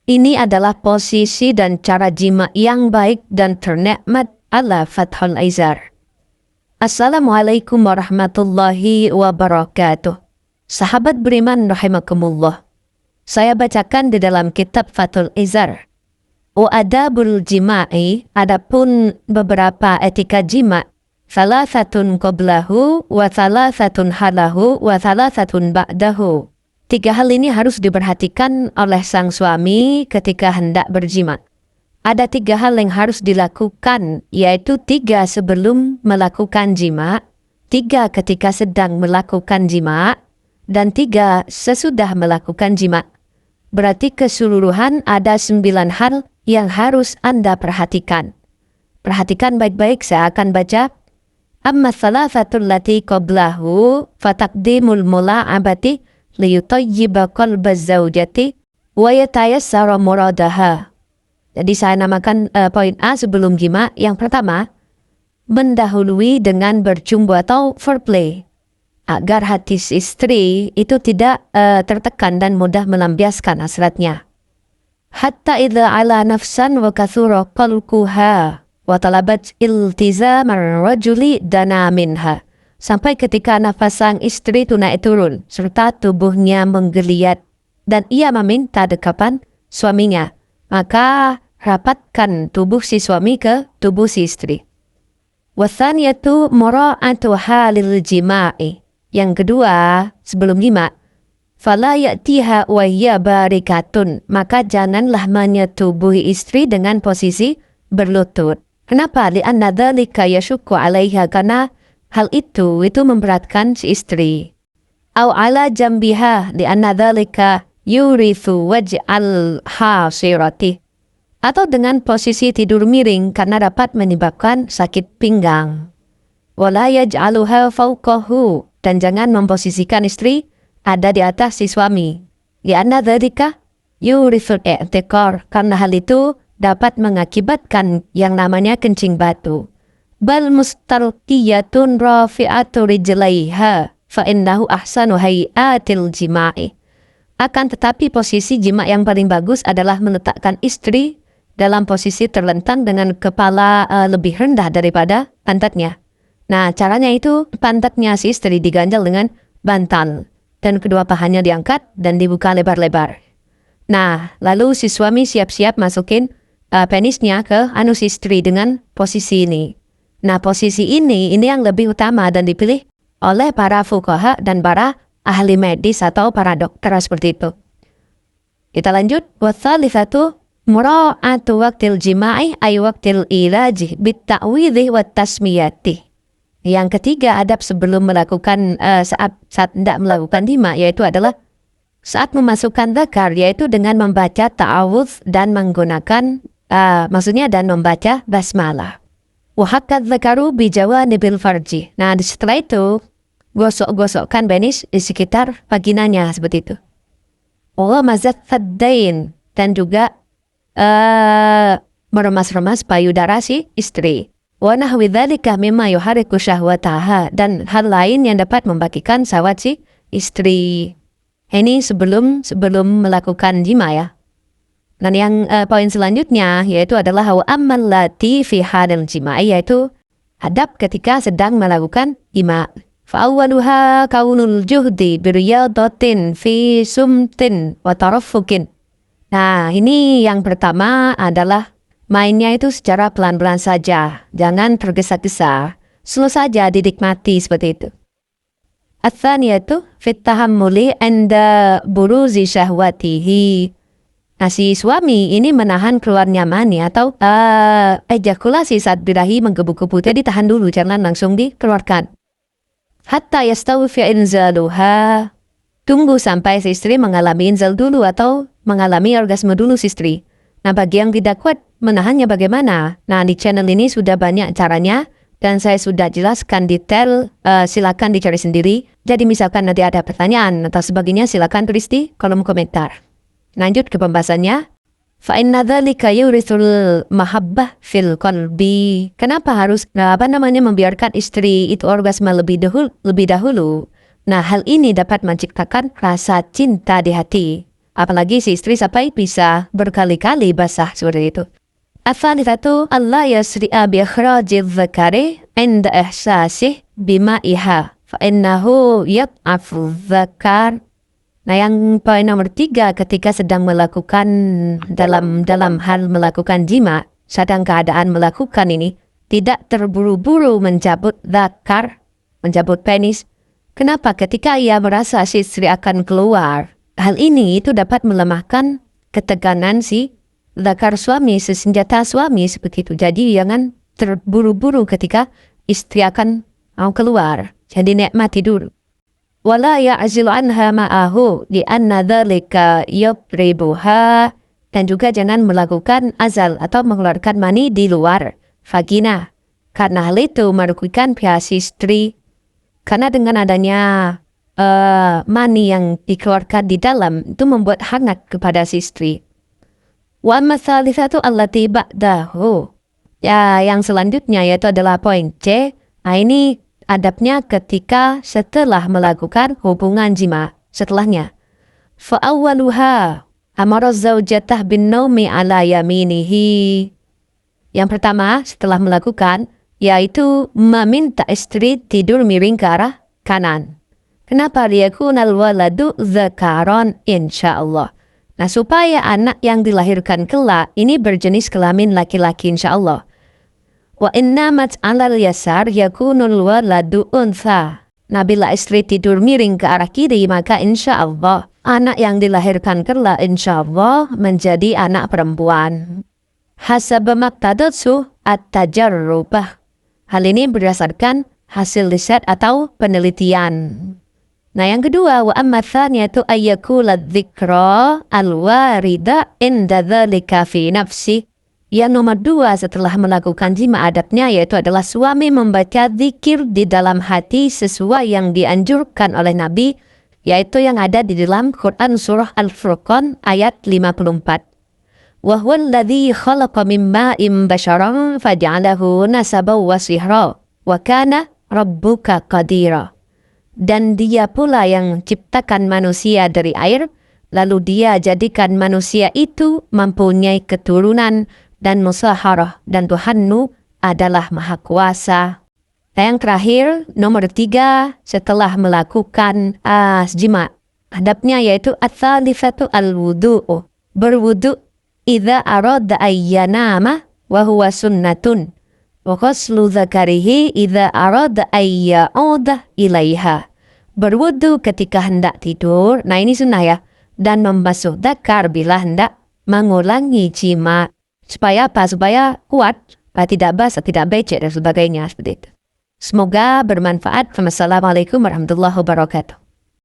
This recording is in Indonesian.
Ini adalah posisi dan cara jima yang baik dan ternikmat ala Fathul Izar. Assalamualaikum warahmatullahi wabarakatuh. Sahabat beriman rahimakumullah. Saya bacakan di dalam kitab Fathul Izar. Wa adabul jima'i, adapun beberapa etika jima, thalathatun qablahu wa thalathatun halahu wa thalathatun ba'dahu. 3 hal ini harus diperhatikan oleh sang suami ketika hendak berjima. Ada 3 hal yang harus dilakukan, yaitu 3 sebelum melakukan jima, 3 ketika sedang melakukan jima, dan 3 sesudah melakukan jima. Berarti keseluruhan ada 9 hal yang harus Anda perhatikan. Perhatikan baik-baik, saya akan baca. Amma thalathatul lati qablahu fataqdimul mula'abati liyutayyiba qalbaz zawjati wa yatayassara muradaha. Jadi saya namakan poin A sebelum jima. Yang pertama, mendahului dengan bercumbu atau foreplay agar hati istri itu tidak tertekan dan mudah melampiaskan hasratnya. Hatta idza ala nafsan wa kathura qalquha wa talabat iltizamar rajuli dana minha. Sampai ketika nafas sang istri itu naik turun, serta tubuhnya menggeliat, dan ia meminta dekapan suaminya, maka rapatkan tubuh si suami ke tubuh si istri. Wathaniyatu mura'atu halil jima'i. Yang kedua, sebelum jima, fala ya'tiha wa hiya barikatun, maka janganlah menyetubuhi istri dengan posisi berlutut. Kenapa? Li'anna dzalika yashukku 'alaiha, karena hal itu memberatkan si istri. Au ala jambiha li'anna dzalika yurithu waj'al hasirati. Atau dengan posisi tidur miring karena dapat menyebabkan sakit pinggang. Wala yaj'aluha fawqahu, dan jangan memposisikan istri ada di atas si suami. Li'anna dzalika yurithu i'tiqar, karena hal itu dapat mengakibatkan yang namanya kencing batu. Bal mustarqiyatun rafi'atu rijlaiha fa innahu ahsanu hay'atil jima'i. Akan tetapi posisi jima yang paling bagus adalah meletakkan istri dalam posisi terlentang dengan kepala lebih rendah daripada pantatnya. Nah, caranya itu pantatnya si istri diganjal dengan bantal dan kedua pahanya diangkat dan dibuka lebar-lebar. Nah, lalu si suami siap-siap masukin penisnya ke anus istri dengan posisi ini. Nah, posisi ini yang lebih utama dan dipilih oleh para fuqaha dan para ahli medis atau para dokter seperti itu. Kita lanjut. Watsalitsatu mura'atu waqtil jima'i ay waqtil ilaji bitta'widhi wat tasmiyati. Yang ketiga, adab sebelum melakukan saat hendak melakukan jima, yaitu adalah saat memasukkan dzakar, yaitu dengan membaca ta'awudz dan menggunakan dan membaca basmalah. Wahakad dzakaru bijawanibil farji. Nah, setelah itu gosok-gosokkan penis di sekitar vaginanya seperti itu. Wa mazat faddain, dan juga meremas-remas payudara si istri. Wa nahwi dzalika mimma yuhariku syahwataha, dan hal lain yang dapat membagikan syahwat si istri. Ini sebelum melakukan jima ya. Dan yang poin selanjutnya yaitu adalah wa ammal lati fi hadal jima'i, yaitu adab ketika sedang melakukan jima. Fa awwaluha kaunul juhdi biriyadatin fi sumtin wa tarafukin. Nah, ini yang pertama adalah mainnya itu secara pelan-pelan saja, jangan tergesa-gesa, slow saja dinikmati seperti itu. Ats-tsaniyatu fit tahammuli 'inda buruzi syahwatihi. Nah, si suami ini menahan keluarnya mani atau ejakulasi saat birahi menggebu-gebu, jadi ditahan dulu, jangan langsung dikeluarkan. Hatta yastawfi inzaluha. Tunggu sampai si istri mengalami inzal dulu atau mengalami orgasme dulu si istri. Nah, bagi yang tidak kuat menahannya bagaimana? Nah, di channel ini sudah banyak caranya dan saya sudah jelaskan detail, silakan dicari sendiri. Jadi misalkan nanti ada pertanyaan atau sebagainya, silakan tulis di kolom komentar. Lanjut ke pembahasannya. Fa inna dzalika yurithul mahabbah fil qalbi. Kenapa harus membiarkan istri itu orgasme lebih dahulu? Nah, hal ini dapat menciptakan rasa cinta di hati. Apalagi si istri sampai bisa berkali-kali basah seperti itu. Al-thalithatu alla yasri'a bi ikhrajil dzakari 'inda ihsasih bima'iha fa innahu yad'afu dzakar. Nah, yang poin nomor 3, ketika sedang melakukan dalam hal melakukan jima, sedang keadaan melakukan ini, tidak terburu-buru mencabut dzakar, mencabut penis. Kenapa? Ketika ia merasa si istri akan keluar, hal ini itu dapat melemahkan ketegangan si dzakar suami, senjata suami seperti itu. Jadi jangan terburu-buru ketika istri akan mau keluar. Jadi nikmati dulu. Wala ya'zilu anha ma'ahu li'anna dzalika yubribuha, dan juga jangan melakukan azal atau mengeluarkan mani di luar vagina. Karena hal itu merugikan pihak istri. Karena dengan adanya mani yang dikeluarkan di dalam itu membuat hangat kepada si istri. Wa matsalitsatu allati ba'dahu. Ya, yang selanjutnya yaitu adalah poin C. Nah, ini adabnya ketika setelah melakukan hubungan jima setelahnya. Fa awwaluha amara zaujatah bin naumi ala yaminihi. Yang pertama setelah melakukan yaitu meminta istri tidur miring ke arah kanan. Kenapa? Liyakunal waladu dzakaron insyaallah. Nah, supaya anak yang dilahirkan kelak ini berjenis kelamin laki-laki insyaallah. Wa innamat 'alal yasar yakunul waladu untha. Nah, bila istri tidur miring ke arah kiri, maka insyaallah anak yang dilahirkan kelak insyaallah menjadi anak perempuan. Hasab maqtadatsu at-tajarrubah. Hal ini berdasarkan hasil riset atau penelitian. Nah, yang kedua, wa amma tsaniyatu ayyakula dzikra al-warida inda dzalika fi nafsi. Yang nomor 2 setelah melakukan jima adabnya yaitu adalah suami membaca zikir di dalam hati sesuai yang dianjurkan oleh Nabi, yaitu yang ada di dalam Quran surah Al-Furqan ayat 54. Wa huwa alladzi khalaqa min ma'in basharan faj'alahu nasaban wa sihra wa kana rabbuka qadira. Dan dia pula yang ciptakan manusia dari air, lalu dia jadikan manusia itu mempunyai keturunan dan musaharah, dan Tuhanmu adalah maha kuasa. Dan yang terakhir, nomor 3, setelah melakukan jima, adabnya yaitu at-thalitsatu al-wudu'u, berwudu idza arada ayyanama wa huwa sunnatun, wa ghuslu dzakarihi idza arada ayyauda ilaiha. Berwudu ketika hendak tidur, nah ini sunnah ya, dan membasuh dzakar bila hendak mengulangi jima. Supaya apa? Supaya kuat, tidak basah, tidak becek dan sebagainya seperti itu. Semoga bermanfaat. Wassalamualaikum warahmatullahi wabarakatuh.